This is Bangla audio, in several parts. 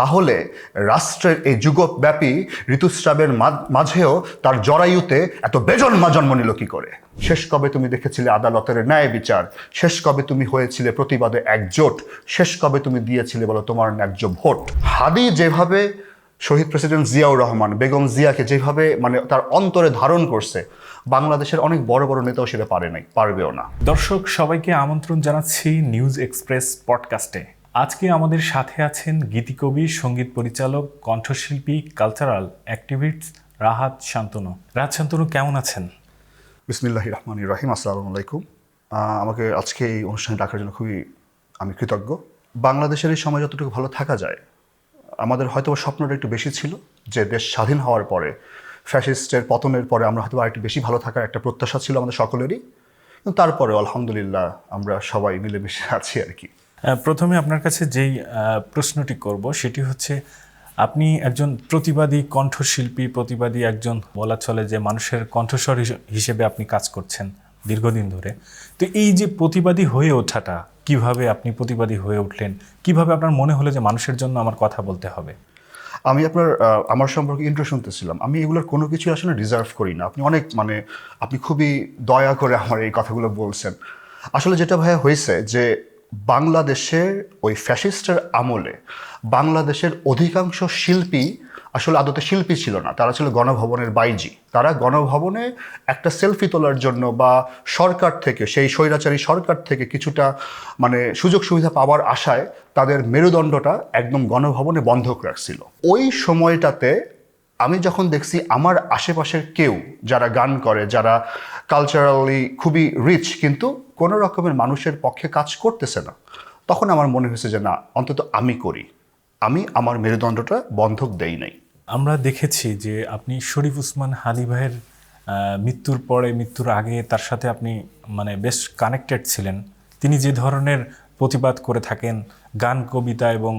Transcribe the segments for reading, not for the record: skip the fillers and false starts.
তাহলে রাষ্ট্রের এই যুগব্যাপী ঋতুস্রাবের মাঝেও তার জরায়ুতে এত বেজন্মা জন্ম নিল কি করে? শেষ কবে তুমি দেখেছিলে আদালতের ন্যায় বিচার? শেষ কবে তুমি হয়েছিলে প্রতিবাদে একজোট? শেষ কবে তুমি দিয়েছিলে বলো তোমার ন্যায্য ভোট? হাদি যেভাবে শহীদ প্রেসিডেন্ট জিয়াউর রহমান, বেগম জিয়াকে যেভাবে মানে তার অন্তরে ধারণ করছে, বাংলাদেশের অনেক বড় বড় নেতাও সেটা পারে নাই, পারবেও না। দর্শক সবাইকে আমন্ত্রণ জানাচ্ছি নিউজ এক্সপ্রেস পডকাস্টে। আজকে আমাদের সাথে আছেন গীতিকবি, সঙ্গীত পরিচালক, কণ্ঠশিল্পী, কালচারাল অ্যাক্টিভিস্ট রাহাত শান্তনু। রাহাত শান্তনু, কেমন আছেন? বিসমিল্লাহির রহমানির রহিম। আসসালামু আলাইকুম। আমাকে আজকে এই অনুষ্ঠানে ডাকার জন্য খুবই আমি কৃতজ্ঞ। বাংলাদেশের এই সময় যতটুকু ভালো থাকা যায়, আমাদের হয়তো স্বপ্নটা একটু বেশি ছিল যে দেশ স্বাধীন হওয়ার পরে, ফ্যাসিস্টের পতনের পরে আমরা হয়তো আরেকটু বেশি ভালো থাকার একটা প্রত্যাশা ছিল আমাদের সকলেরই। কিন্তু তারপরে আলহামদুলিল্লাহ আমরা সবাই মিলেমিশে আছি আর কি। প্রথমে আপনার কাছে যেই প্রশ্নটি করব সেটি হচ্ছে, আপনি একজন প্রতিবাদী কণ্ঠশিল্পী, প্রতিবাদী একজন, বলা চলে যে মানুষের কণ্ঠস্বর হিসেবে আপনি কাজ করছেন দীর্ঘদিন ধরে। তো এই যে প্রতিবাদী হয়ে ওঠাটা, কিভাবে আপনি প্রতিবাদী হয়ে উঠলেন? কিভাবে আপনার মনে হলো যে মানুষের জন্য আমার কথা বলতে হবে? আমি আমার সম্পর্কে ইন্ট্রো শুনতেছিলাম। আমি এগুলোর কোনো কিছু আসলে রিজার্ভ করি না। আপনি খুবই দয়া করে আমার এই কথাগুলো বলছেন। আসলে যেটা ভাইয়া হয়েছে যে বাংলাদেশের ওই ফ্যাসিস্টের আমলে বাংলাদেশের অধিকাংশ শিল্পী আসলে আদতে শিল্পী ছিল না, তারা ছিল গণভবনের বাইজি। তারা গণভবনে একটা সেলফি তোলার জন্য বা সরকার থেকে, সেই স্বৈরাচারী সরকার থেকে কিছুটা মানে সুযোগ সুবিধা পাওয়ার আশায় তাদের মেরুদণ্ডটা একদম গণভবনে বন্ধক রাখছিল। ওই সময়টাতে আমি যখন দেখছি আমার আশেপাশের কেউ যারা গান করে, যারা কালচারালি খুবই রিচ, কিন্তু কোনো রকমের মানুষের পক্ষে কাজ করতেছে না, তখন আমার মনে হয়েছে যে না, অন্তত আমি করি, আমি আমার মেরুদণ্ডটা বন্ধক দেই নাই। আমরা দেখেছি যে আপনি শরীফ ওসমান হাদি ভাইয়ের মৃত্যুর আগে তার সাথে আপনি মানে বেশ কানেক্টেড ছিলেন। তিনি যে ধরনের প্রতিবাদ করে থাকেন, গান, কবিতা এবং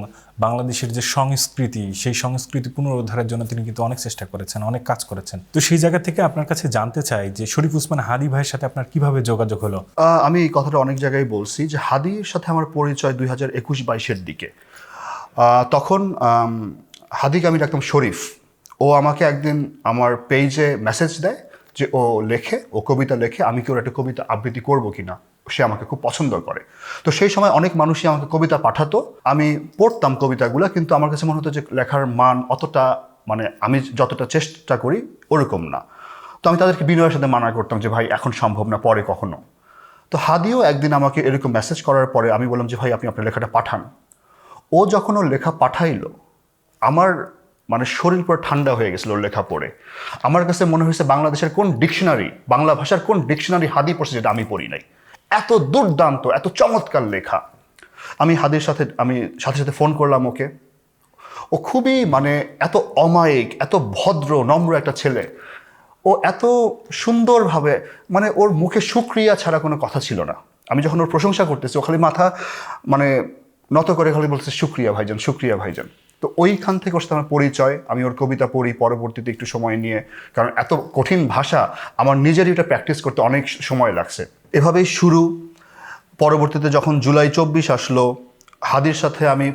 বাংলাদেশের যে সংস্কৃতি, সেই সংস্কৃতি পুনরুদ্ধারের জন্য তিনি কিন্তু অনেক চেষ্টা করেছেন, অনেক কাজ করেছেন। তো সেই জায়গা থেকে আপনার কাছে জানতে চাই যে শরীফ ওসমান হাদি ভাইয়ের সাথে আপনার কিভাবে যোগাযোগ হলো? আমি এই কথাটা অনেক জায়গায় বলছি যে হাদির সাথে আমার পরিচয় 2021-22-এর দিকে। তখন হাদিকে আমি ডাকতাম শরীফ। ও আমাকে একদিন আমার পেজে মেসেজ দেয় যে ও কবিতা লেখে, আমি কি ওর একটা কবিতা আবৃত্তি করবো কিনা। সে আমাকে খুব পছন্দ করে। তো সেই সময় অনেক মানুষই আমাকে কবিতা পাঠাতো, আমি পড়তাম কবিতাগুলো, কিন্তু আমার কাছে মনে হতো যে লেখার মান অতটা, মানে আমি যতটা চেষ্টা করি ওরকম না। তো আমি তাদেরকে বিনয়ের সাথে মানা করতাম যে ভাই এখন সম্ভব না, পরে কখনো। তো হাদিও একদিন আমাকে এরকম মেসেজ করার পরে আমি বললাম যে ভাই আপনি আপনার লেখাটা পাঠান। ও যখন ওর লেখা পাঠাইলো, আমার মানে শরীর পুরো ঠান্ডা হয়ে গেছিল ওর লেখা পড়ে। আমার কাছে মনে হয়েছে বাংলাদেশের কোন ডিকশনারি, বাংলা ভাষার কোন ডিকশনারি হাদি পড়ছে যেটা আমি পড়ি নাই। এত দুর্দান্ত, এত চমৎকার লেখা। আমি হাদির সাথে সাথে ফোন করলাম ওকে। ও খুবই মানে এত অমায়িক, এত ভদ্র নম্র একটা ছেলে। ও এত সুন্দরভাবে, মানে ওর মুখে শুকরিয়া ছাড়া কোনো কথা ছিল না। আমি যখন ওর প্রশংসা করতেছি, ও খালি মাথা মানে নত করে খালি বলছে শুকরিয়া ভাইজান, শুকরিয়া ভাইজান। তো ওইখান থেকে ওর সাথে আমার পরিচয়। আমি ওর কবিতা পড়ি পরবর্তীতে একটু সময় নিয়ে, কারণ এত কঠিন ভাষা আমার নিজেরই এটা প্র্যাকটিস করতে অনেক সময় লাগছে। এভাবেই শুরু। পরবর্তীতে যখন জুলাই 24 আসলো, হাদির সাথে আমি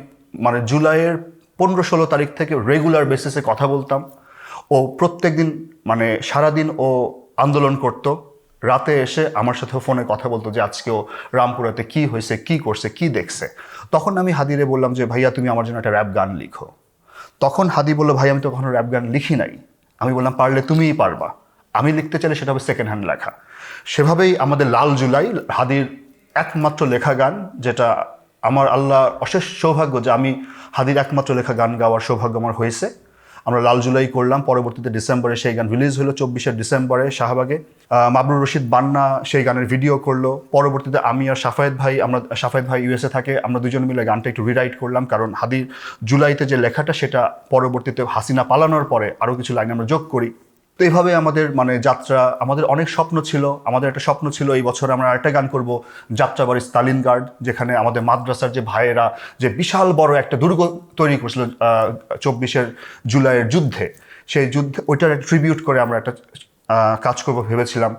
মানে জুলাইয়ের 15-16 তারিখ থেকে রেগুলার বেসিসে কথা বলতাম। ও প্রত্যেক দিন মানে সারাদিন ও আন্দোলন করত, রাতে এসে আমার সাথে ফোনে কথা বলতো যে আজকেও রামপুরাতে কি হয়েছে, কি করছে, কি দেখছে। তখন আমি হাদিরে বললাম যে ভাইয়া তুমি আমার জন্য একটা র্যাপ গান লিখো। তখন হাদি বললো ভাই আমি তো কখনো র্যাপ গান লিখি নাই। আমি বললাম পারলে তুমিই পারবা, আমি লিখতে চাইলে সেটা হবে সেকেন্ড হ্যান্ড লেখা। সেভাবেই আমাদের লাল জুলাই হাদির একমাত্র লেখা গান, যেটা আমার আল্লাহ অশেষ সৌভাগ্য যে আমি হাদির একমাত্র লেখা গান গাওয়ার সৌভাগ্য আমার হয়েছে। আমরা লাল জুলাই করলাম, পরবর্তীতে ডিসেম্বরে সেই গান রিলিজ হলো, 24 ডিসেম্বরে শাহবাগে। মাবরুর রশিদ বান্না সেই গানের ভিডিও করলো। পরবর্তীতে আমি আর সাফায়েত ভাই ইউএসএ থাকে, আমরা দুজন মিলে গানটা একটু রিরাইট করলাম, কারণ হাদির জুলাইতে যে লেখাটা সেটা পরবর্তীতে হাসিনা পালানোর পরে আরও কিছু লাইন আমরা যোগ করি। তো এইভাবে আমাদের মানে যাত্রা, আমাদের অনেক স্বপ্ন ছিল। আমাদের একটা স্বপ্ন ছিল এই বছর আমরা আরেকটা গান করব, যাত্রাবাড়ি স্টালিনগার্ড, যেখানে আমাদের মাদ্রাসার যে ভাইয়েরা যে বিশাল বড় একটা দুর্গ তৈরি করেছিল 24 জুলাইয়ের যুদ্ধে, সেই যুদ্ধে ওইটার ট্রিবিউট করে আমরা একটা কাজ করব ভেবেছিলাম,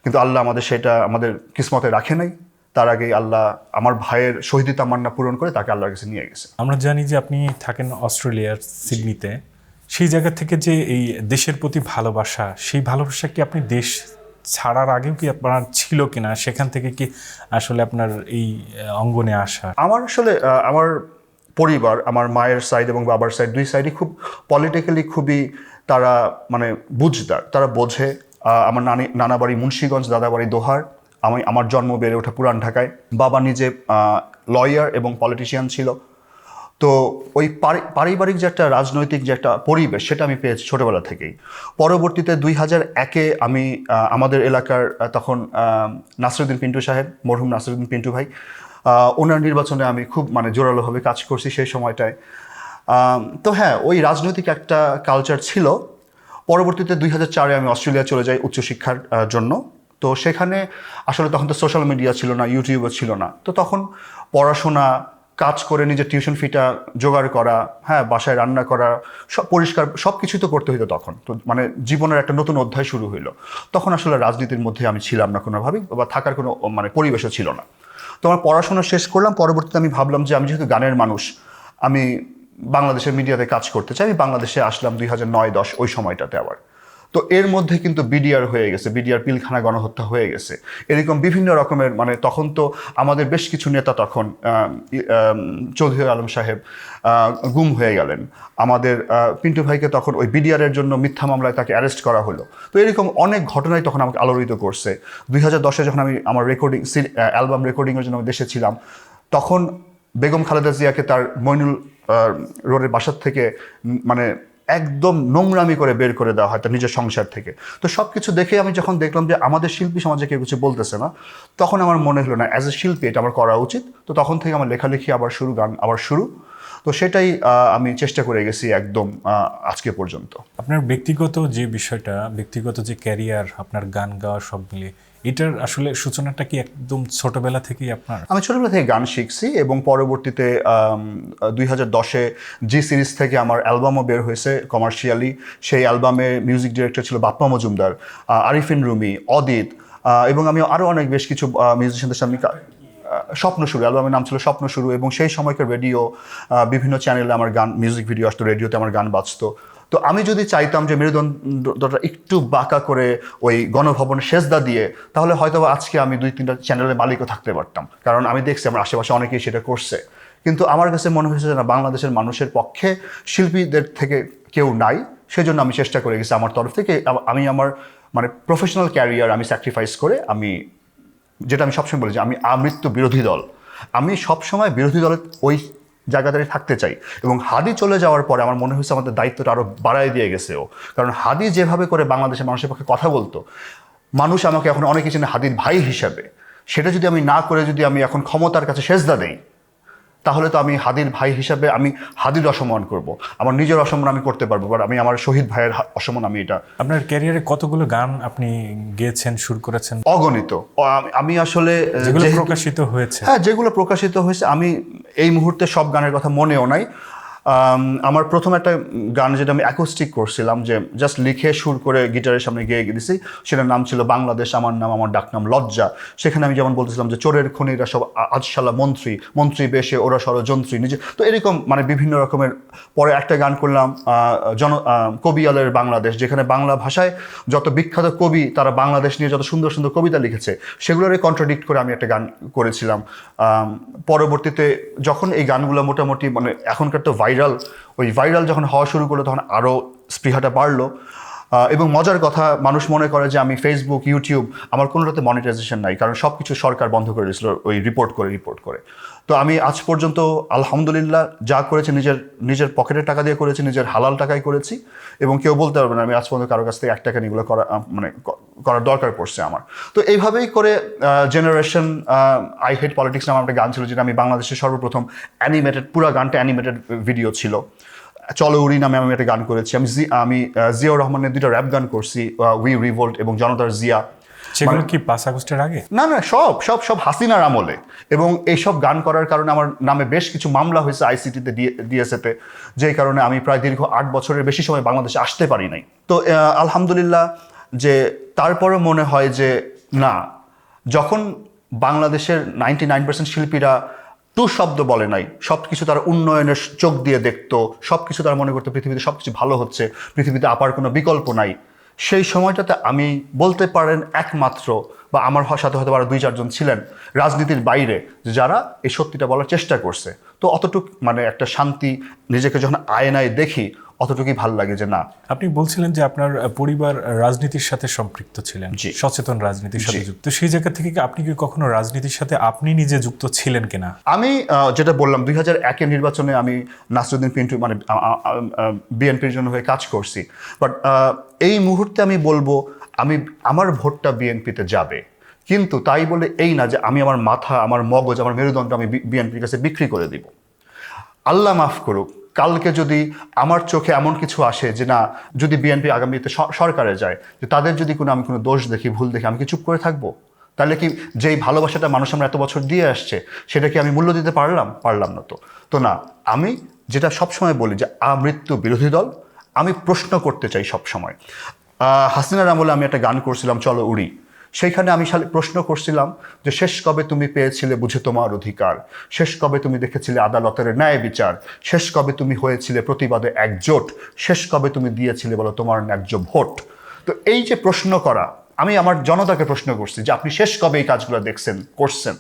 কিন্তু আল্লাহ আমাদের সেটা আমাদের কিসমতে রাখে নাই। তার আগেই আল্লাহ আমার ভাইয়ের শহীদি তামান্না পূরণ করে তাকে আল্লাহর কাছে নিয়ে গেছে। আমরা জানি যে আপনি থাকেন অস্ট্রেলিয়ার সিডনিতে, সেই জায়গা থেকে যে এই দেশের প্রতি ভালোবাসা, সেই ভালোবাসা কি আপনি দেশ ছাড়ার আগেও কি আপনার ছিল কিনা, সেখান থেকে কি আসলে আপনার এই অঙ্গনে আসা? আমার আসলে আমার পরিবার, আমার মায়ের সাইড এবং বাবার সাইড, দুই সাইডই খুব পলিটিক্যালি খুবই তারা মানে বুঝদার, তারা বোঝে। আমার নানা বাড়ি মুন্সিগঞ্জ, দাদা বাড়ি দোহার। আমার জন্ম বেড়ে ওঠা পুরান ঢাকায়। বাবা নিজে লয়ার এবং পলিটিশিয়ান ছিল। তো ওই পারিবারিক যে একটা রাজনৈতিক যে একটা পরিবেশ, সেটা আমি পেয়েছি ছোটোবেলা থেকেই। পরবর্তীতে 2001-এ আমি আমাদের এলাকার তখন নাসিরুদ্দিন পিন্টু সাহেব, মরহুম নাসিরুদ্দিন পিন্টু ভাই, ওনার নির্বাচনে আমি খুব মানে জোরালোভাবে কাজ করছি সেই সময়টায়। তো হ্যাঁ, ওই রাজনৈতিক একটা কালচার ছিল। পরবর্তীতে 2004-এ আমি অস্ট্রেলিয়া চলে যাই উচ্চশিক্ষার জন্য। তো সেখানে আসলে তখন তো সোশ্যাল মিডিয়া ছিল না, ইউটিউবও ছিল না। তো তখন পড়াশোনা, কাজ করে নিজের টিউশন ফিটা জোগাড় করা, হ্যাঁ, বাসায় রান্না করা, সব পরিষ্কার সব কিছুই তো করতে হইতো তখন। তো মানে জীবনের একটা নতুন অধ্যায় শুরু হইলো। তখন আসলে রাজনীতির মধ্যে আমি ছিলাম না কোনোভাবেই, বা থাকার কোনো মানে পরিবেশও ছিল না। তো আমার পড়াশোনা শেষ করলাম। পরবর্তীতে আমি ভাবলাম যে আমি যেহেতু গানের মানুষ, আমি বাংলাদেশের মিডিয়াতে কাজ করতে চাই। আমি বাংলাদেশে আসলাম 2009-10 ওই সময়টাতে আবার। তো এর মধ্যে কিন্তু বিডিআর হয়ে গেছে, বিডিআর পিলখানা গণহত্যা হয়ে গেছে, এরকম বিভিন্ন রকমের মানে তখন তো আমাদের বেশ কিছু নেতা তখন চৌধুরী আলম সাহেব গুম হয়ে গেলেন। আমাদের পিন্টু ভাইকে তখন ওই বিডিআরের জন্য মিথ্যা মামলায় তাকে অ্যারেস্ট করা হলো। তো এরকম অনেক ঘটনাই তখন আমাকে আলোড়িত করছে। 2010-এ যখন আমি আমার অ্যালবাম রেকর্ডিংয়ের জন্য আমি দেশে ছিলাম, তখন বেগম খালেদা জিয়াকে তার মইনুল রোডের বাসার থেকে মানে একদম নোংরামি করে বের করে দেওয়া হয় তার নিজের সংসার থেকে। তো সব কিছু দেখে আমি যখন দেখলাম যে আমাদের শিল্পী সমাজে কেউ কিছু বলতেছে না, তখন আমার মনে হলো না অ্যাজ এ শিল্পী এটা আমার করা উচিত। তো তখন থেকে আমার লেখালেখি আবার শুরু, গান আবার শুরু। তো সেটাই আমি চেষ্টা করে গেছি একদম আজকে পর্যন্ত। আপনার ব্যক্তিগত যে বিষয়টা, ব্যক্তিগত যে ক্যারিয়ার, আপনার গান গাওয়া সব মিলে, এটার আসলে সূচনাটা কি একদম ছোটবেলা থেকেই আপনার? আমি ছোটবেলা থেকে গান শিখছি এবং পরবর্তীতে 2010-এ জি সিরিজ থেকে আমার অ্যালবামও বের হয়েছে কমার্শিয়ালি। সেই অ্যালবামে মিউজিক ডিরেক্টর ছিল বাপ্পা মজুমদার, আরিফিন রুমি, অদিত, এবং আমি আরও অনেক বেশ কিছু মিউজিশিয়ানদের সামনে স্বপ্ন শুরু, অ্যালবামের নাম ছিল স্বপ্ন শুরু। এবং সেই সময়কার রেডিও, বিভিন্ন চ্যানেলে আমার গান, মিউজিক ভিডিও আসতো, রেডিওতে আমার গান বাজতো। তো আমি যদি চাইতাম যে মেরুদণ্ডটা একটু বাঁকা করে ওই গণভবনে সেজদা দিয়ে, তাহলে হয়তো আজকে আমি 2-3টা চ্যানেলের মালিকও থাকতে পারতাম। কারণ আমি দেখছি আমার আশেপাশে অনেকেই সেটা করছে। কিন্তু আমার কাছে মনে হয়েছে যে না, বাংলাদেশের মানুষের পক্ষে শিল্পীদের থেকে কেউ নাই। সেজন্য আমি চেষ্টা করে গেছি আমার তরফ থেকে। আমি আমার মানে প্রফেশনাল ক্যারিয়ার আমি স্যাক্রিফাইস করে, আমি যেটা আমি সবসময় বলি যে আমি আমৃত্যু বিরোধী দল। আমি সবসময় বিরোধী দলের ওই জায়গাটায় থাকতে চাই। এবং হাদি চলে যাওয়ার পরে আমার মনে হয়েছে আমাদের দায়িত্বটা আরও বাড়াই দিয়ে গেছে ও। কারণ হাদি যেভাবে করে বাংলাদেশের মানুষের পক্ষে কথা বলতো, মানুষ আমাকে এখন অনেকে চেনে হাদির ভাই হিসাবে। সেটা যদি আমি না করে যদি আমি এখন ক্ষমতার কাছে সেজদা দেই, তাহলে তো আমি হাদির ভাই হিসাবে আমি হাদির অসম্মান করব। আমার নিজের অসম্মান আমি করতে পারবো, বাট আমি আমার শহীদ ভাইয়ের অসম্মান আমি এটা। আপনার ক্যারিয়ারে কতগুলো গান আপনি গেয়েছেন, সুর করেছেন? অগণিত। আমি আসলে যেগুলো প্রকাশিত হয়েছে, হ্যাঁ, যেগুলো প্রকাশিত হয়েছে, আমি এই মুহূর্তে সব গানের কথা মনেও নাই। আমার প্রথম একটা গান যেটা আমি অ্যাকোস্টিক করছিলাম, যে জাস্ট লিখে সুর করে গিটারের সামনে গেয়ে দিয়েছি, সেটার নাম ছিল বাংলাদেশ আমার নাম, আমার ডাকনাম লজ্জা। সেখানে আমি যেমন বলতেছিলাম যে চোরের খনিরা সব আজশালা মন্ত্রী, মন্ত্রী বেশে ওরা ষড়যন্ত্রী নিজে। তো এরকম মানে বিভিন্ন রকমের। পরে একটা গান করলাম কবিয়ালের বাংলাদেশ, যেখানে বাংলা ভাষায় যত বিখ্যাত কবি তারা বাংলাদেশ নিয়ে যত সুন্দর সুন্দর কবিতা লিখেছে, সেগুলোরই কন্ট্রাডিক্ট করে আমি একটা গান করেছিলাম। পরবর্তীতে যখন এই গানগুলো মোটামুটি মানে এখনকার তো ভাইরাল যখন হওয়া শুরু করলো, তখন আরও স্পৃহাটা বাড়লো। এবং মজার কথা, মানুষ মনে করে যে আমি ফেসবুক, ইউটিউব, আমার কোনোটাতে মনিটাইজেশন নাই, কারণ সব কিছু সরকার বন্ধ করে দিয়েছিল ওই রিপোর্ট করে। তো আমি আজ পর্যন্ত আলহামদুলিল্লাহ যা করেছি নিজের পকেটের টাকা দিয়ে করেছি, নিজের হালাল টাকায় করেছি। এবং কেউ বলতে পারবে না আমি আজ পর্যন্ত কারোর কাছ থেকে 1 টাকা নিয়ে করার দরকার পড়ছে আমার। তো এইভাবেই করে জেনারেশন আই হেট পলিটিক্স নামে একটা গান ছিল, যেটা আমি বাংলাদেশের সর্বপ্রথম অ্যানিমেটেড, পুরো গানটা অ্যানিমেটেড ভিডিও ছিল। চলো উড়ি নামে আমি একটা গান করেছি। আমি জিয়াউর রহমানের 2টা র্যাপ গান করছি, উই রিভোল্ট এবং জনতার জিয়া। সেগুলো কি 5 আগস্টের আগে? না, সব হাসিনার আমলে। এবং এইসব গান করার কারণে আমার নামে বেশ কিছু মামলা হয়েছে আইসিটিতে, ডিএসএতে, যেই কারণে আমি প্রায় দীর্ঘ 8 বছরের বেশি সময় বাংলাদেশে আসতে পারি নাই। তো আলহামদুলিল্লাহ, যে তারপরে মনে হয় যে না, যখন বাংলাদেশের 99% শিল্পীরা টু শব্দ বলে নাই, সব কিছু তারা উন্নয়নের চোখ দিয়ে দেখতো, সব কিছু তারা মনে করতো পৃথিবীতে সব কিছু ভালো হচ্ছে, পৃথিবীতে আপার কোনো বিকল্প নাই। সেই সময়টাতে আমি বলতে পারেন একমাত্র, বা আমার সাথে হয়তো আরো 2-4 জন ছিলেন রাজনীতির বাইরে, যারা এই সত্যিটা বলার চেষ্টা করছে। তো অতটুক মানে একটা শান্তি, নিজেকে যখন আয়নায় দেখি অতটুকুই ভাল লাগে যে না। আপনি বলছিলেন যে আপনার পরিবার রাজনীতির সাথে সম্পৃক্ত ছিলেন, জি। সচেতন রাজনীতির সাথে যুক্ত। তো সেই জায়গা থেকে কি আপনি কি কখনো রাজনীতির সাথে আপনি নিজে যুক্ত ছিলেন কিনা? আমি যেটা বললাম 2001-এর নির্বাচনে আমি নাসিরুদ্দিন পিন্টু মানে বিএনপির জন্য হয়ে কাজ করছি, বাট এই মুহূর্তে আমি বলবো আমার ভোটটা বিএনপিতে যাবে, কিন্তু তাই বলে এই না যে আমি আমার মাথা, আমার মগজ, আমার মেরুদণ্ড আমি বিএনপির কাছে বিক্রি করে দিব। আল্লাহ মাফ করুক, কালকে যদি আমার চোখে এমন কিছু আসে যে না, যদি বিএনপি আগামীতে সরকারে যায়, যে তাদের যদি আমি কোনো দোষ দেখি, ভুল দেখি, আমি কি চুপ করে থাকবো? তাহলে কি যেই ভালোবাসাটা মানুষ আমরা এত বছর দিয়ে আসছে, সেটা কি আমি মূল্য দিতে পারলাম না? তো না, আমি যেটা সবসময় বলি যে আমৃত্যু বিরোধী দল, আমি প্রশ্ন করতে চাই সবসময়। হাসিনার আমলে আমি একটা গান করছিলাম, চলো উড়ি, সেইখানে আমি প্রশ্ন করছিলাম যে শেষ কবে তুমি পেয়েছিলে বুঝে তোমার অধিকার, শেষ কবে তুমি দেখেছিলে আদালতের ন্যায় বিচার, শেষ কবে তুমি হয়েছিলে প্রতিবাদে একজোট, শেষ কবে তুমি দিয়েছিলে বলো তোমার ন্যায্য ভোট। তো এই যে প্রশ্ন করা, আমি আমার জনতাকে প্রশ্ন করছি যে আপনি শেষ কবে এই কাজগুলো করছেন?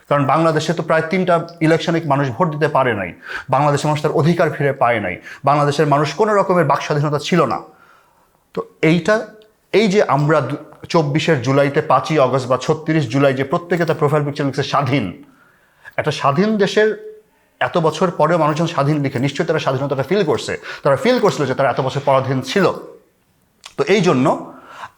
কারণ বাংলাদেশে তো প্রায় 3টা ইলেকশনে মানুষ ভোট দিতে পারে নাই, বাংলাদেশের মানুষ তার অধিকার ফিরে পায় নাই, বাংলাদেশের মানুষ কোনো রকমের বাক স্বাধীনতা ছিল না। তো এই যে আমরা 24 জুলাইতে 5ই অগস্ট বা 36 জুলাই যে প্রত্যেকে তার প্রোফাইল পিকচার লিখছে স্বাধীন, একটা স্বাধীন দেশের এত বছর পরেও মানুষজন স্বাধীন লিখে, নিশ্চয়ই তারা স্বাধীনতাটা ফিল করছে, তারা ফিল করছিল যে তারা এত বছর পরাধীন ছিল। তো এই জন্য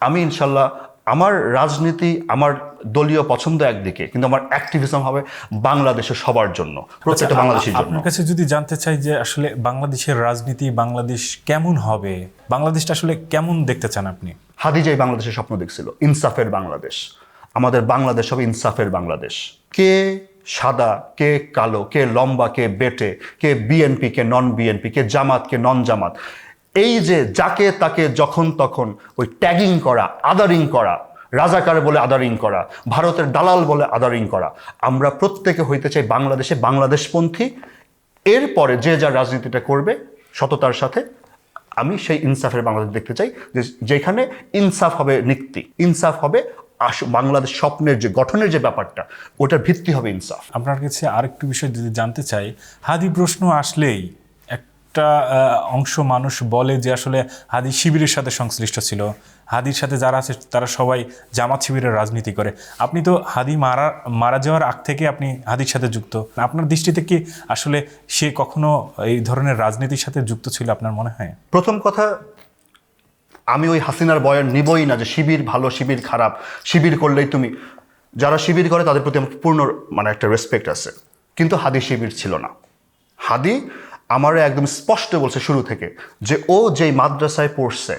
আমি ইনশাল্লাহ আমার রাজনীতি, আমার দলীয় পছন্দ একদিকে, কিন্তু আমার অ্যাক্টিভিজম হবে বাংলাদেশের সবার জন্য, প্রত্যেকটা বাংলাদেশের জন্য। আপনার কাছে যদি জানতে চাই যে আসলে বাংলাদেশের রাজনীতি, বাংলাদেশ কেমন হবে, বাংলাদেশটা আসলে কেমন দেখতে চান আপনি? হাদি যে বাংলাদেশের স্বপ্ন দেখছিল, ইনসাফের বাংলাদেশ। আমাদের বাংলাদেশ হবে ইনসাফের বাংলাদেশ। কে সাদা, কে কালো, কে লম্বা, কে বেটে, কে বিএনপি, কে নন বিএনপি, কে জামাত, কে নন জামাত, এই যে যাকে তাকে যখন তখন ওই ট্যাগিং করা, আদারিং করা, রাজাকার বলে আদারিং করা, ভারতের দালাল বলে আদারিং করা, আমরা প্রত্যেকে হইতে চাই বাংলাদেশে বাংলাদেশপন্থী। এরপরে যে যার রাজনীতিটা করবে সততার সাথে, আমি সেই ইনসাফের বাংলাদেশ দেখতে চাই, যেখানে ইনসাফ হবে নীতি, ইনসাফ হবে বাংলাদেশ স্বপ্নের যে গঠনের যে ব্যাপারটা, ওটার ভিত্তি হবে ইনসাফ। আপনার কাছে আরেকটু বিষয় যদি জানতে চাই, হাদি প্রশ্ন আসলেই একটা অংশ মানুষ বলে যে আসলে হাদি শিবিরের সাথে সংশ্লিষ্ট ছিল, হাদির সাথে যারা আছে তারা সবাই জামাত শিবিরের রাজনীতি করে। আপনি তো হাদি মারা যাওয়ার আগ থেকে আপনি হাদির সাথে যুক্ত, আপনার দৃষ্টিতে কি আসলে সে কখনো এই ধরনের রাজনীতির সাথে যুক্ত ছিল আপনার মনে হয়? প্রথম কথা, আমি ওই হাসিনার বয়ান নিবই না যে শিবির ভালো, শিবির খারাপ, শিবির করলেই তুমি, যারা শিবির করে তাদের প্রতি আমার পূর্ণ একটা রেসপেক্ট আছে, কিন্তু হাদি শিবির ছিল না। হাদি আমারে একদম স্পষ্ট বলছে শুরু থেকে যে ও যেই মাদ্রাসায় পড়ছে,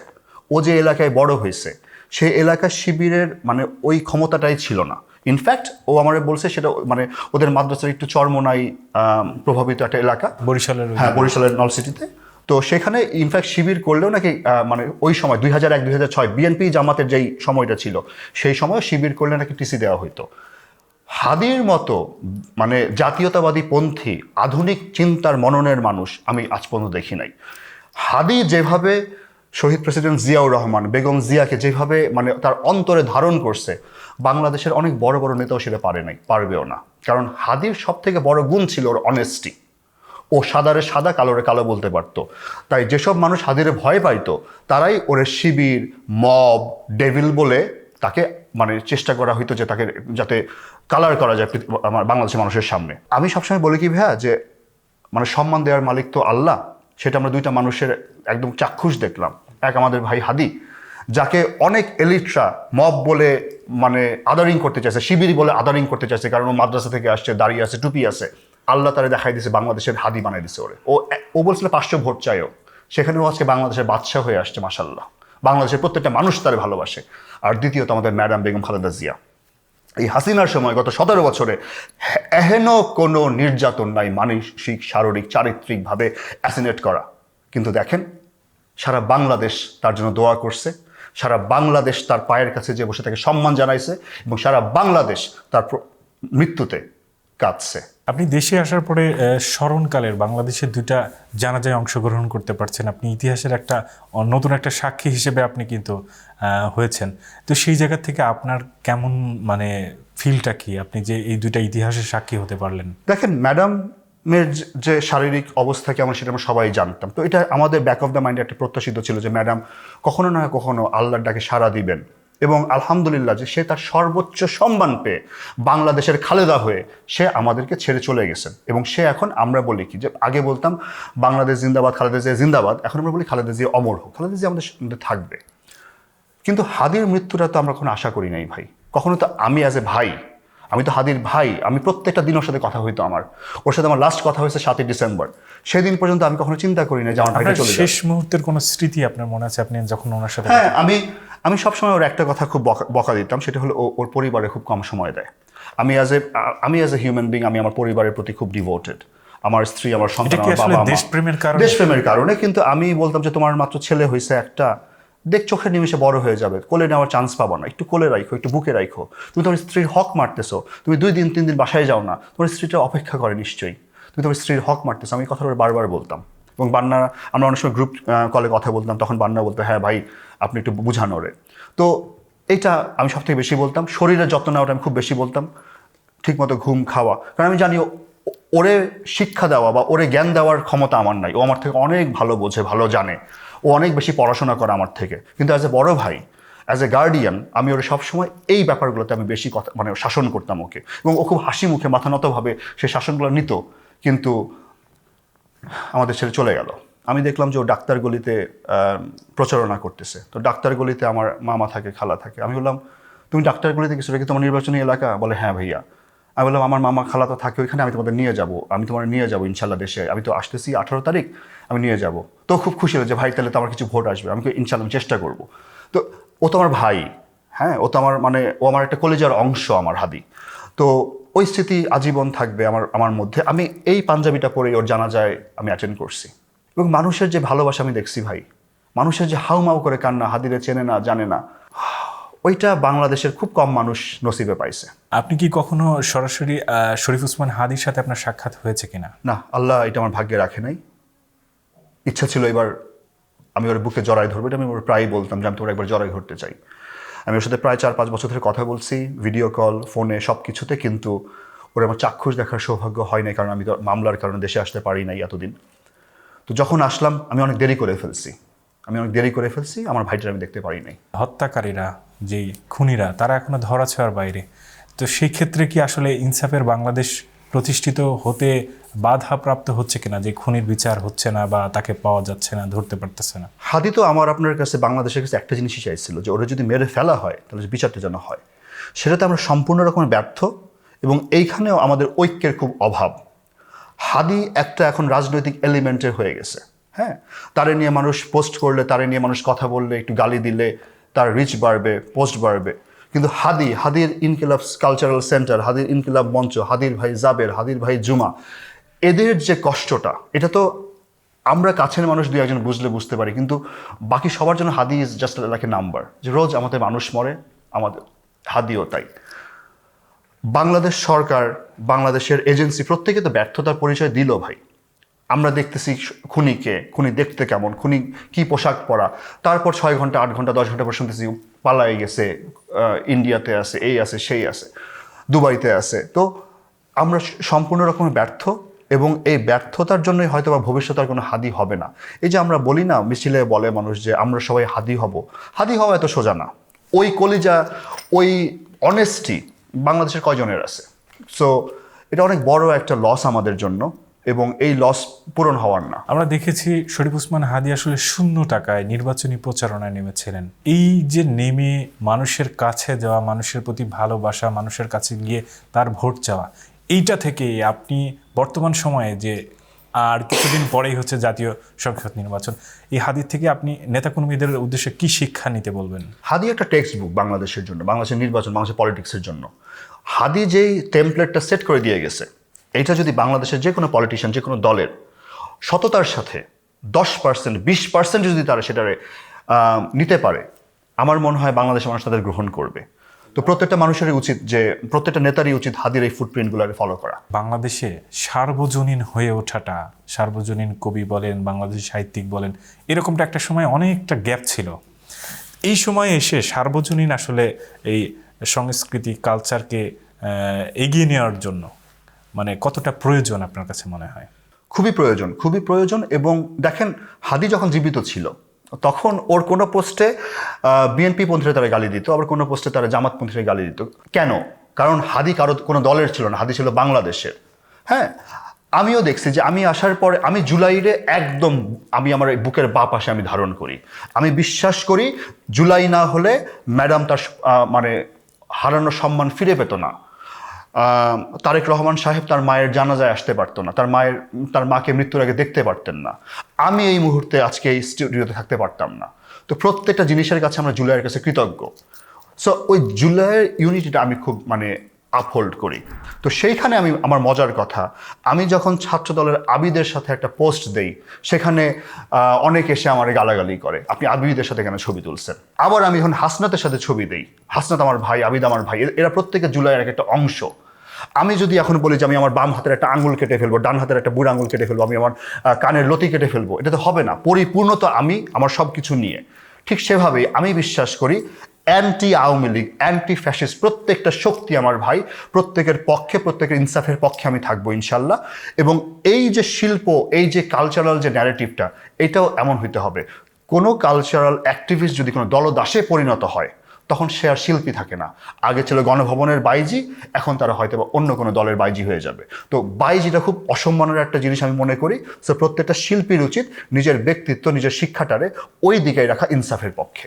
ও যে এলাকায় বড় হয়েছে, সেই এলাকার শিবিরের ওই ক্ষমতাটাই ছিল না। ইনফ্যাক্ট ও আমারে বলছে সেটা ওদের মাদ্রাসার একটু চরমোনাই প্রভাবিত একটা এলাকা, বরিশালের, হ্যাঁ বরিশালের নলসিটিতে। তো সেখানে ইনফ্যাক্ট শিবির করলেও নাকি ওই সময় 2001-2006 বিএনপি জামাতের যেই সময়টা ছিল, সেই সময় শিবির করলে নাকি টিসি দেওয়া হইতো। হাদির মতো জাতীয়তাবাদী পন্থী আধুনিক চিন্তার মননের মানুষ আমি আজ পর্যন্ত দেখি নাই। হাদি যেভাবে শহীদ প্রেসিডেন্ট জিয়াউর রহমান, বেগম জিয়াকে যেভাবে তার অন্তরে ধারণ করছে, বাংলাদেশের অনেক বড় বড় নেতাও সেটা পারবেও না। কারণ হাদির সব থেকে বড় গুণ ছিল ওর অনেস্টি। ও সাদারে সাদা, কালোরে কালো বলতে পারতো। তাই যেসব মানুষ হাদিরে ভয় পাইতো, তারাই ওরে শিবির, মব, ডেভিল বলে তাকে চেষ্টা করা হইতো যে তাকে যাতে কালার করা যায় আমার বাংলাদেশের মানুষের সামনে। আমি সবসময় বলি কি ভাইয়া, যে সম্মান দেওয়ার মালিক তো আল্লাহ। সেটা আমরা 2টা মানুষের একদম চাক্ষুষ দেখলাম। এক আমাদের ভাই হাদি, যাকে অনেক এলিটরা মব বলে আদারিং করতে চাইছে, শিবির বলে আদারিং করতে চাইছে, কারণ ও মাদ্রাসা থেকে আসছে, দাঁড়িয়ে আছে, টুপি আছে। আল্লাহ তারা দেখাই দিয়েছে, বাংলাদেশের হাদি বানাই দিছে ওরে। ও বলছিল 500 ভোট চাইও, সেখানেও আজকে বাংলাদেশের বাদশাহ হয়ে আসছে মাশাআল্লাহ। বাংলাদেশের প্রত্যেকটা মানুষ তারে ভালোবাসে। আর দ্বিতীয়ত আমাদের ম্যাডাম বেগম খালেদা জিয়া, এই হাসিনার সময় গত 17 বছরে এহেন কোনো নির্যাতন নাই, মানসিক, শারীরিক, চারিত্রিকভাবে অ্যাসিনেট করা। কিন্তু দেখেন, সারা বাংলাদেশ তার জন্য দোয়া করছে, সারা বাংলাদেশ তার পায়ের কাছে যে বসে তাকে সম্মান জানাইছে, এবং সারা বাংলাদেশ তার মৃত্যুতে কাঁদছে। আপনি দেশে আসার পরে স্মরণকালের বাংলাদেশের দুইটা জানাজায় অংশগ্রহণ করতে পারছেন, আপনি ইতিহাসের একটা নতুন একটা সাক্ষী হিসেবে আপনি কিন্তু হয়েছেন। তো সেই জায়গা থেকে আপনার কেমন মানে ফিলটা কি, আপনি যে এই দুইটা ইতিহাসের সাক্ষী হতে পারলেন? দেখেন, ম্যাডামের যে শারীরিক অবস্থা কেমন সেটা আমরা সবাই জানতাম। তো এটা আমাদের ব্যাক অফ দ্য মাইন্ডে একটা প্রত্যাশিত ছিল যে ম্যাডাম কখনো না কখনো আল্লাহর ডাকে সাড়া দিবেন, এবং আলহামদুলিল্লাহ যে সে তার সর্বোচ্চ সম্মান পেয়ে বাংলাদেশের খালেদা হয়ে সে আমাদেরকে ছেড়ে চলে গেছেন। এবং সে এখন, আমরা বলি কি যে আগে বলতাম বাংলাদেশ জিন্দাবাদ, খালেদা জিয়া জিন্দাবাদ, এখন আমরা বলি খালেদা জিয়া অমর হোক, খালেদা জিয়া আমাদের মধ্যে থাকবে। কিন্তু হাদির মৃত্যুটা তো আমরা কখনো আশা করি নাই ভাই। কখনো তো আমি অ্যাজ এ ভাই, আমি তো হাদির ভাই, আমি প্রত্যেকটা দিন ওর সাথে কথা হইতো আমার, ওর সাথে আমার লাস্ট কথা হয়েছে 7ই ডিসেম্বর। সেদিন পর্যন্ত আমি কখনো চিন্তা করি না যে আমার ভাইটা চলে যাবে। শেষ মুহূর্তের কোনো স্মৃতি আপনার মনে আছে আপনি যখন ওনার সাথে? হ্যাঁ, আমি সবসময় ওর একটা কথা খুব বকা দিতাম, সেটা হলো ওর পরিবারে খুব কম সময় দেয়। আমি অ্যাজ এ হিউম্যান বিং আমি আমার পরিবারের প্রতি খুব ডিভোটেড। আমার স্ত্রী, আমার সন্তান, আমার বাবা মা, দেশপ্রেমের কারণে। কিন্তু আমি বলতাম যে তোমার মাত্র ছেলে হয়েছে একটা, দেখ চোখের নিমেষে বড় হয়ে যাবে, কোলে নেওয়ার চান্স পাবো না, একটু কোলে রাখো, একটু বুকে রাখো। তুমি তোমার স্ত্রীর হক মারতেছো, তুমি 2 দিন 3 দিন বাসায় যাও না, তোমার স্ত্রীটা অপেক্ষা করে নিশ্চয়ই, তুমি তোমার স্ত্রীর হক মারতেছো। আমি কথা বারবার বলতাম। এবং বান্না, আমরা অনেক সময় গ্রুপ কলে কথা বলতাম, তখন বান্না বলতো হ্যাঁ ভাই আপনি একটু বুঝানো রে। তো এটা আমি সবথেকে বেশি বলতাম। শরীরের যত্ন নেওয়াটা আমি খুব বেশি বলতাম, ঠিকমতো ঘুম, খাওয়া। কারণ আমি জানি ওরে শিক্ষা দেওয়া বা ওরে জ্ঞান দেওয়ার ক্ষমতা আমার নাই। ও আমার থেকে অনেক ভালো বোঝে, ভালো জানে, ও অনেক বেশি পড়াশোনা করে আমার থেকে। কিন্তু অ্যাজ এ বড় ভাই, অ্যাজ এ গার্ডিয়ান, আমি ওরা সবসময় এই ব্যাপারগুলোতে আমি বেশি কথা মানে শাসন করতাম ওকে। এবং ও খুব হাসি মুখে মাথা নতভাবে সে শাসনগুলো নিত। কিন্তু আমাদের ছেড়ে চলে গেল। আমি দেখলাম যে ও ডাক্তার গলিতে প্রচারণা করতেছে। তো ডাক্তার গলিতে আমার মামা থাকে, খালা থাকে। আমি বললাম তুমি ডাক্তার গলিতে কিছু রেখে তোমার নির্বাচনী এলাকা? বলে হ্যাঁ ভাইয়া। আমি বললাম আমার মামা খালা তো থাকে ওইখানে, আমি তোমাদের নিয়ে যাবো, আমি তোমার নিয়ে যাবো ইনশাল্লাহ দেশে, আমি তো আসতেছি 18 তারিখ, আমি নিয়ে যাবো। তো খুব খুশি হলো যে ভাই তাহলে তো আমার কিছু ভোট আসবে, আমি ইনশাল্লাহ চেষ্টা করবো। তো ও তো আমার ভাই, হ্যাঁ, ও তো আমার মানে ও আমার একটা কলেজের অংশ, আমার হাদি। তো ওই স্মৃতি আজীবন থাকবে আমার মধ্যে। আমি এই পাঞ্জাবিটা পরে ওর জানাজায় আমি অ্যাটেন্ড করছি। এবং মানুষের যে ভালোবাসা আমি দেখছি ভাই, মানুষের যে হাউমাউ করে কান্না, হাদিরে চেনে না, জানে না, ওইটা বাংলাদেশের খুব কম মানুষ নসিবে পাইছে। আপনি কি কখনো সরাসরি শরীফ ওসমান হাদির সাথে আপনার সাক্ষাৎ হয়েছে কিনা? না, আল্লাহ এটা আমার ভাগ্যে রাখে নাই। ইচ্ছা ছিল এবার আমি ওর বুকে জড়াই ধরবো, এটা আমি ওর প্রায়ই বলতাম যে আমি তোর একবার জড়াই ধরতে চাই। আমি ওর সাথে প্রায় 4-5 বছর ধরে কথা বলছি, ভিডিও কল, ফোনে, সব কিছুতে। কিন্তু ওর আমার চাক্ষুষ দেখার সৌভাগ্য হয় নাই, কারণ আমি তো মামলার কারণে দেশে আসতে পারি নাই এতদিন। তো যখন আসলাম আমি অনেক দেরি করে ফেলছি, আমার ভাইটার আমি দেখতে পারি নাই। হত্যাকারীরা, যেই খুনিরা, তারা এখনো ধরাছোঁয়ার বাইরে। তো সেই ক্ষেত্রে কি আসলে ইনসাফের বাংলাদেশ প্রতিষ্ঠিত হতে বাধাপ্রাপ্ত হচ্ছে কিনা, যে খুনির বিচার হচ্ছে না বা তাকে পাওয়া যাচ্ছে না, ধরতে পারতেছে না? হাদি তো আপনার কাছে, বাংলাদেশের কাছে একটা জিনিসই চাইছিল যে ওরা যদি মেরে ফেলা হয় তাহলে বিচারটা যেন হয়। সেটাতে আমরা সম্পূর্ণ রকমের ব্যর্থ, এবং এইখানেও আমাদের ঐক্যের খুব অভাব। হাদি একটা এখন রাজনৈতিক এলিমেন্টের হয়ে গেছে। হ্যাঁ, তারে নিয়ে মানুষ পোস্ট করলে, তারে নিয়ে মানুষ কথা বললে, একটু গালি দিলে তার রিচ বাড়বে, পোস্ট বাড়বে। কিন্তু হাদির ইনকিলাব কালচারাল সেন্টার, হাদির ইনকিলাব মঞ্চ, হাদির ভাই জাবের, হাদির ভাই জুমা, এদের যে কষ্টটা, এটা তো আমরা কাছের মানুষ 2-1 বুঝতে পারি। কিন্তু বাকি সবার জন্য Hadi is just like a number, যে রোজ আমাদের মানুষ মরে, আমাদের হাদিও তাই। বাংলাদেশ সরকার, বাংলাদেশের এজেন্সি প্রত্যেকে তো ব্যর্থতার পরিচয় দিল ভাই। আমরা দেখতেছি খুনি দেখতে কেমন, খুনি কি পোশাক পরা, তারপর 6 ঘন্টা 8 ঘন্টা 10 ঘন্টা পর শুনতেছি পালাই গেছে, ইন্ডিয়াতে আছে, এই আছে, সেই আছে, দুবাইতে আছে। তো আমরা সম্পূর্ণ রকমের ব্যর্থ, এবং এই ব্যর্থতার জন্যই হয়তো বা ভবিষ্যতে আর কোনো হাদি হবে না। এই যে আমরা বলি না, মিছিলে বলে মানুষ যে আমরা সবাই হাদি হওয়া এত সোজা না। ওই কলিজা, ওই অনেস্টি বাংলাদেশের কয়জনের আছে? সো এটা অনেক বড় একটা লস আমাদের জন্য, এবং এই লস পূরণ হওয়ার না। আমরা দেখেছি শরীফ ওসমান হাদি আসলে 0 টাকায় নির্বাচনী প্রচারণায় নেমেছিলেন। এই যে নেমে মানুষের কাছে যাওয়া, মানুষের প্রতি ভালোবাসা, মানুষের কাছে গিয়ে তার ভোট চাওয়া, এইটা থেকে আপনি বর্তমান সময়ে যে আর কিছুদিন পরেই হচ্ছে জাতীয় সংসদ নির্বাচন, এই হাদির থেকে আপনি নেতাকর্মীদের উদ্দেশ্যে কি শিক্ষা নিতে বলবেন? হাদি একটা টেক্সট বুক বাংলাদেশের জন্য, বাংলাদেশের নির্বাচন, বাংলাদেশের পলিটিক্সের জন্য। হাদি যেই টেমপ্লেটটা সেট করে দিয়ে গেছে, এইটা যদি বাংলাদেশের যে কোনো পলিটিশিয়ান, যে কোনো দলের সততার সাথে 10% 20% যদি তারা সেটারে নিতে পারে, আমার মনে হয় বাংলাদেশের মানুষ তাদের গ্রহণ করবে। তো প্রত্যেকটা মানুষেরই উচিত যে প্রত্যেকটা নেতারই উচিত হাদির এই ফুটপ্রিন্টগুলো ফলো করা। বাংলাদেশে সার্বজনীন হয়ে ওঠাটা, সার্বজনীন কবি বলেন, বাংলাদেশি সাহিত্যিক বলেন, এরকমটা একটা সময় অনেকটা গ্যাপ ছিল। এই সময়ে এসে সার্বজনীন আসলে এই সংস্কৃতি কালচারকে এগিয়ে নেওয়ার জন্য মানে কতটা প্রয়োজন আপনার কাছে মনে হয়? খুবই প্রয়োজন, খুবই প্রয়োজন। এবং দেখেন, হাদি যখন জীবিত ছিল তখন ওর কোনো পোস্টে বিএনপি পন্থীরা তারা গালি দিত, আবার কোনো পোস্টে তারা জামাতপন্থীরা গালি দিত। কেন? কারণ হাদি কারো কোনো দলের ছিল না, হাদি ছিল বাংলাদেশের। হ্যাঁ, আমিও দেখছি যে আমি আসার পরে আমি জুলাইরে একদম আমি আমার এই বুকের বাঁ পাশে আমি ধারণ করি। আমি বিশ্বাস করি জুলাই না হলে ম্যাডাম তার মানে হারানো সম্মান ফিরে পেত না। তারেক রহমান সাহেব তার মায়ের জানাজায় আসতে পারতো না, তার মাকে মৃত্যুর আগে দেখতে পারতেন না। আমি এই মুহূর্তে আজকে এই স্টুডিওতে থাকতে পারতাম না। তো প্রত্যেকটা জিনিসের কাছে আমরা জুলাইয়ের কাছে কৃতজ্ঞ। সো ওই জুলাইয়ের ইউনিটিটা আমি খুব আপহোল্ড করি। তো সেইখানে আমার মজার কথা, আমি যখন ছাত্র দলের আবিদের সাথে একটা পোস্ট দেই, সেখানে অনেক এসে আমার গালাগালি করে, আপনি আবিদের সাথে কেন ছবি তুলছেন। আবার আমি যখন হাসনাতের সাথে ছবি দেই, হাসনাত আমার ভাই, আবিদ আমার ভাই, এরা প্রত্যেকে জুলাইয়ের একটা অংশ। আমি যদি এখন বলি যে আমি আমার বাম হাতের একটা আঙুল কেটে ফেলবো, ডান হাতের একটা বুড়ো আঙুল কেটে ফেলবো, আমি আমার কানের লতি কেটে ফেলবো, এটা তো হবে না। পরিপূর্ণতা আমি আমার সব কিছু নিয়ে। ঠিক সেভাবেই আমি বিশ্বাস করি anti Awami League, anti fascist প্রত্যেকটা শক্তি আমার ভাই, প্রত্যেকের পক্ষে, প্রত্যেকের ইনসাফের পক্ষে আমি থাকবো ইনশাল্লাহ। এবং এই যে শিল্প, এই যে কালচারাল যে ন্যারেটিভটা, এটাও এমন হইতে হবে। কোনো কালচারাল অ্যাক্টিভিস্ট যদি কোনো দলদাসে পরিণত হয়, তখন সে আর শিল্পী থাকে না। আগে ছিল গণভবনের বাইজি, এখন তারা হয়তো অন্য কোনো দলের বাইজি হয়ে যাবে। তো বাইজিটা খুব অসম্মানের একটা জিনিস আমি মনে করি। সো প্রত্যেকটা শিল্পীর উচিত নিজের ব্যক্তিত্ব, নিজের শিক্ষাটারে ওই দিকে রাখা ইনসাফের পক্ষে।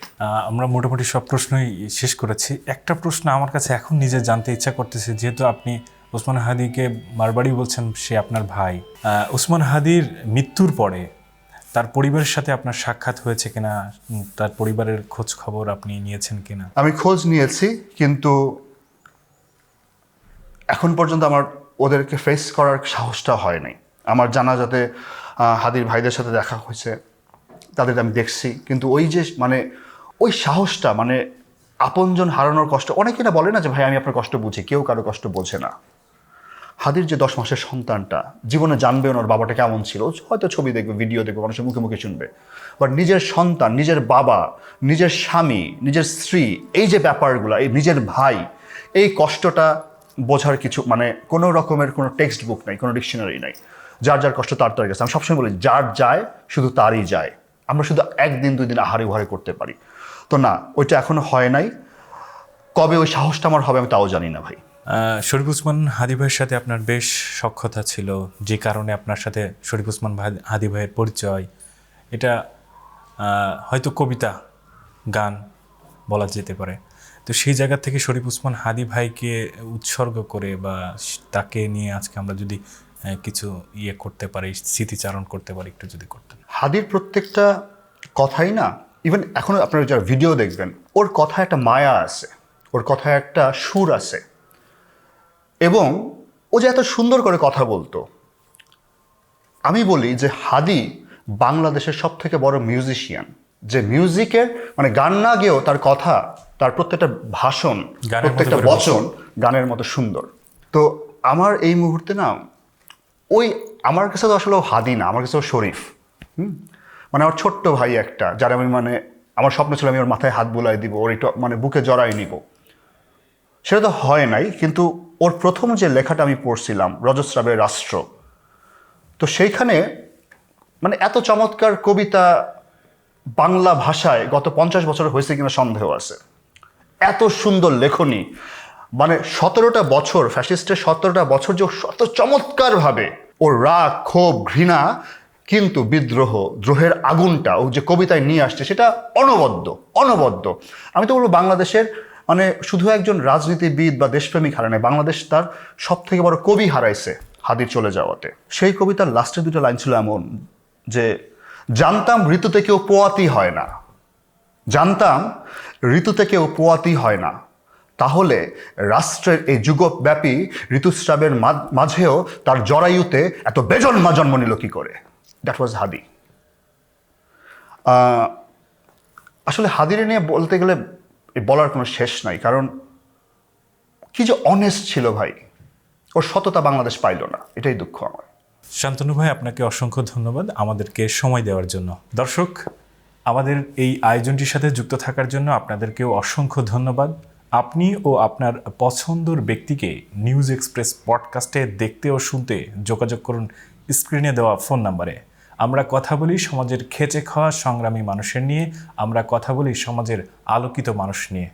আমরা মোটামুটি সব প্রশ্নই শেষ করেছি। একটা প্রশ্ন আমার কাছে এখন নিজে জানতে ইচ্ছা করতেছে, যেহেতু আপনি ওসমান হাদিকে বারবারই বলছেন সে আপনার ভাই, ওসমান হাদির মৃত্যুর পরে তার পরিবারের সাথে আপনার সাক্ষাৎ হয়েছে কিনা, তার পরিবারের খোঁজ খবর আপনি নিয়েছেন কিনা? আমি খোঁজ নিয়েছি, কিন্তু এখন পর্যন্ত আমার ওদেরকে ফেস করার সাহসটা হয় নাই। আমার জানাজাতে হাদির ভাইদের সাথে দেখা হয়েছে, তাদের আমি দেখছি, কিন্তু ওই যে ওই সাহসটা, আপনজন হারানোর কষ্ট, অনেকে না বলে না যে ভাই আমি আপনার কষ্ট বুঝি, কেউ কারো কষ্ট বোঝে না। হাদির যে 10 মাসের সন্তানটা জীবনে জানবে ওর বাবাটা কেমন ছিল, হয়তো ছবি দেখবে, ভিডিও দেখবে, মানুষের মুখে মুখে শুনবে, বাট নিজের সন্তান, নিজের বাবা, নিজের স্বামী, নিজের স্ত্রী, এই যে ব্যাপারগুলো, এই নিজের ভাই, এই কষ্টটা বোঝার কিছু কোনো রকমের কোনো টেক্সট বুক নাই, কোনো ডিকশনারি নাই। যার যার কষ্ট তার তার কাছে। আমি সবসময় বলি যার যায় শুধু তারই যায়। আমরা শুধু 1 দিন 2 দিন আহারে উহারে করতে পারি। তো না, ওইটা এখনো হয় নাই। কবে ওই সাহসটা আমার হবে আমি তাও জানি না ভাই। শরীফ ওসমান হাদি ভাইয়ের সাথে আপনার বেশ সখ্যতা ছিল, যে কারণে আপনার সাথে শরীফ ওসমান হাদি ভাইয়ের পরিচয়, এটা হয়তো কবিতা, গান বলা যেতে পারে। তো সেই জায়গা থেকে শরীফ ওসমান হাদি ভাইকে উৎসর্গ করে বা তাকে নিয়ে আজকে আমরা যদি কিছু করতে পারি, স্মৃতিচারণ করতে পারি, একটু যদি করতেন। হাদির প্রত্যেকটা কথাই না, ইভেন এখন আপনারা যারা ভিডিও দেখবেন, ওর কথায় একটা মায়া আছে, ওর কথায় একটা সুর আছে, এবং ও যে এত সুন্দর করে কথা বলতো। আমি বলি যে হাদি বাংলাদেশের সব থেকে বড় মিউজিশিয়ান, যে মিউজিকের গান না গেয়েও তার কথা, তার প্রত্যেকটা ভাষণ, প্রত্যেকটা বচন গানের মতো সুন্দর। তো আমার এই মুহূর্তে না আমার কাছে তো আসলে হাদি না, আমার কাছে শরীফ। আমার ছোট্ট ভাই একটা, যার আমি আমার স্বপ্ন ছিল আমি ওর মাথায় হাত বুলাই দিব, ওর একটু বুকে জড়াই নিব। সেটা তো হয় নাই, কিন্তু ওর প্রথম যে লেখাটা আমি পড়ছিলাম, রজস্রাবের রাষ্ট্র, তো সেইখানে এত চমৎকার কবিতা বাংলা ভাষায় গত 50 বছর হয়েছে কিনা সন্দেহ আছে। এত সুন্দর লেখনী, 17টা বছর ফ্যাসিস্টের 17টা বছর যে শত চমৎকারভাবে ওর রাগ, ক্ষোভ, ঘৃণা, কিন্তু দ্রোহের আগুনটা ও যে কবিতায় নিয়ে আসছে, সেটা অনবদ্য। আমি তো বলবো বাংলাদেশের শুধু একজন রাজনীতিবিদ বা দেশপ্রেমিক হারায় নাই, বাংলাদেশ তার সব থেকে বড় কবি হারাইছে হাদির চলে যাওয়াতে। সেই কবিতার লাস্টের 2টা লাইন ছিল এমন যে, জানতাম ঋতুতে কেউ পোয়াতি হয় না, জানতাম ঋতুতে কেউ পোয়াতি হয় না, তাহলে রাষ্ট্রের এই যুগব্যাপী ঋতুস্রাবের মাঝেও তার জরায়ুতে এত বেজন্মা জন্ম নিল কি করে। দ্যাট ওয়াজ হাদি। আসলে হাদিরে নিয়ে বলতে গেলে বলার কোনো শেষ নাই, কারণ কি যে অনেস্ট ছিল ভাই, ওর সততা বাংলাদেশ পাইল না, এটাই দুঃখ আমার। শান্তনু ভাই, আপনাকে অসংখ্য ধন্যবাদ আমাদেরকে সময় দেওয়ার জন্য। দর্শক, আমাদের এই আয়োজনটির সাথে যুক্ত থাকার জন্য আপনাদেরকেও অসংখ্য ধন্যবাদ। আপনি ও আপনার পছন্দের ব্যক্তিকে নিউজ এক্সপ্রেস পডকাস্টে দেখতে ও শুনতে যোগাযোগ করুন স্ক্রিনে দেওয়া ফোন নাম্বারে। আমরা কথা বলি সমাজের খেচে খাওয়া সংগ্রামী মানুষের নিয়ে, আমরা কথা বলি সমাজের আলোকিত মানুষ নিয়ে।